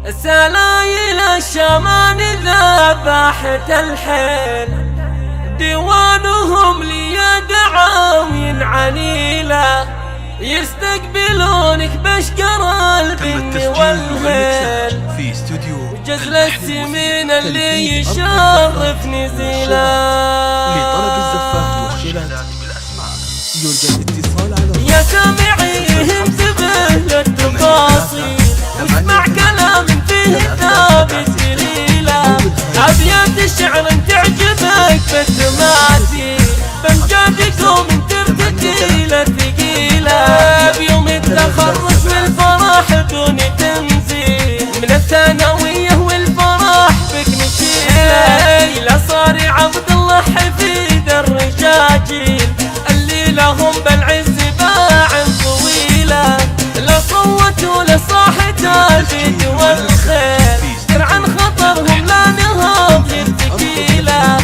سلايل الشمان ذبحت الحيل، ديوانهم لي دعاوين عنيلة، يستقبلونك بشكر البن والهيل، وجزل السمين اللي يشرف نزيلا. لطلب الزفات والشيلات يرجى الاتصال على يا سامعي انتبه للتفاصيل، واسمع كلام فيه ثابت دليله، أبيات الشعر تعجبك بالتماثيل، بامجادكم ترتقي للثقيلة، بيوم التخرج والفرح دون تنزيل، من الثانوية والفرح بك نشيله، لا صار عبد الله حفيد الرجاجيل، اللي لهم بالعز باع طويلة، لا صوتوا لصاحة البيت والخيل، سر عن خطرهم لا نهض للثقيلة،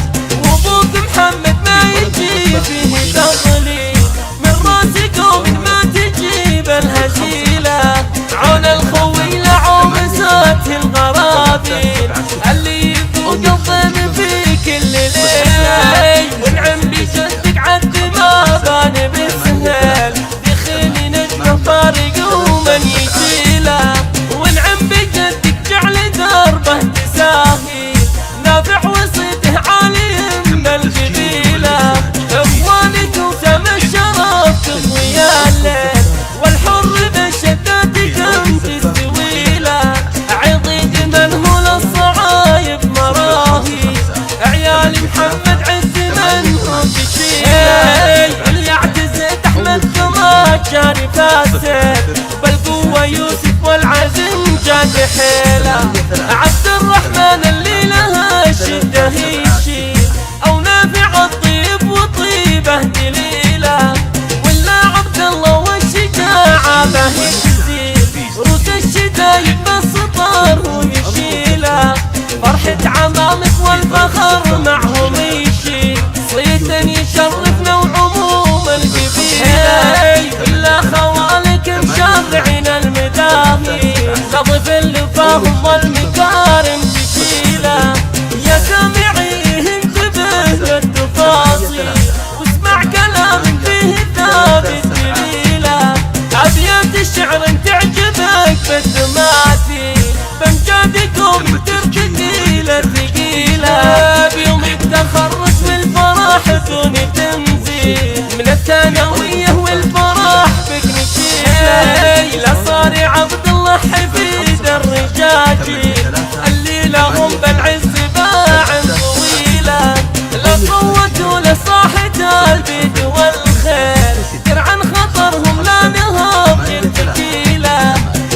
وابوك محمد ما يجي فيه تضليل، من راسكم ما تجيب الهزيلة، عون الخوي لعومسات الغرابيل، اللي يذوق الضيم في كل ليل، ونعم بجدك عد ما بان بالسهل، دخيل نجمه فارق ومن يشيله، ونعم بجدك جعل دربه تساهيل، نافع وصيته عالي من القبيله، اخوانك وسم الشرف تضوي الليل، والحر بالشدات كم تستويله، عضيد من هو للصعايب مراهي، عيال محمد عز من هو تشيله، اللي اعتزت احمد كما جاري فاسد، بالقوة يوسف والعزم جاد حيله، عبد الرحمن اللي لها الشدة يشيل، او نافع الطيب وطيبه دليله، ولا عبد الله والشجاعة به يزيل، روس الشدايد بالسطر ويشيله، فرحة عمامك والفخر معهم يشيل، صيتا يشرفنا وعموم القبيلة، ولا خوالك مشرعين المداهي، تضيف اللي فاهم والمكارم تشيله، يا سامعي انتبه للتفاصيل، واسمع كلام فيه ثابت دليله، أبيات الشعر تعجبك بالتماثيل، بامجادكم ترتقي للثقيلة، بيوم التخرج والفرح دون تنزيل، من الثانوية والفرح بك نشيله، لا صار عبد الله حفيد الرجاجيل، اللي لهم بالعز باع طويلة، لا صوتوا لصاحة البيت والخيل، سر عن خطرهم لا نهض للثقيلة،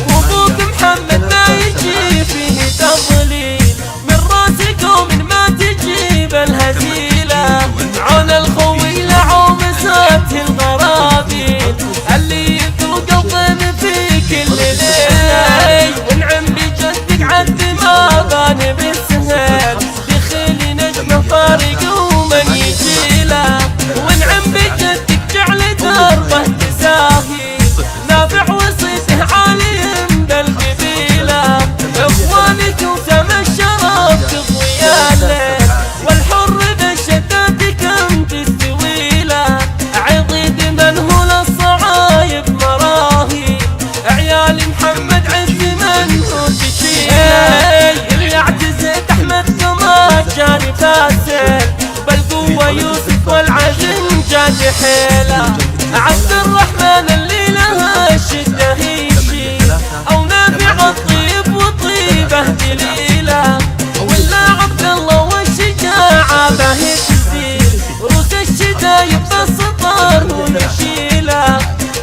وابوك محمد ما يجي فيه تضليل، من راسكم ما تجيب الهزيلة، عون الخوي لعومسات الغرابيل، اللي يذوق الضيم في كل ليل، ونعم بجدك عد ما بان بالسهل، دخيل نجمه فارق ومن يشيله، ونعم بجدك جعل دربه تساهيل، نافع وصيته عالي من القبيله، اخوانك وسم الشرف تضوي الليل، والحر بالشدات كم تستويله، عضيد من هو للصعايب مراهي، عيال محمد عز من هو تشيله، اللي اعتزت احمد كما جاري فاسد، بالقوة يوسف والعزم جاد حيله، عبد الرحمن اللي لها الشدة يشيل، او نافع الطيب وطيبه دليله، ولا عبد الله والشجاعة به تزيل، روس الشدايد بالسطر ويشيله،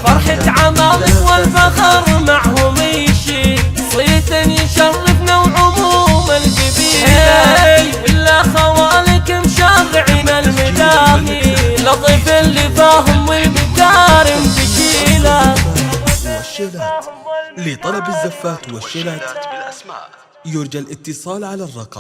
فرحة عمامك والفخر معهم يشيل، صيتا يشرفنا وعموم القبيلة، ولا خوالك مشرعين المداهي، لطيف اللي فاهم والمكارم تشيله. والشيلات لطلب الزفات والشيلات يرجى الاتصال على الرقم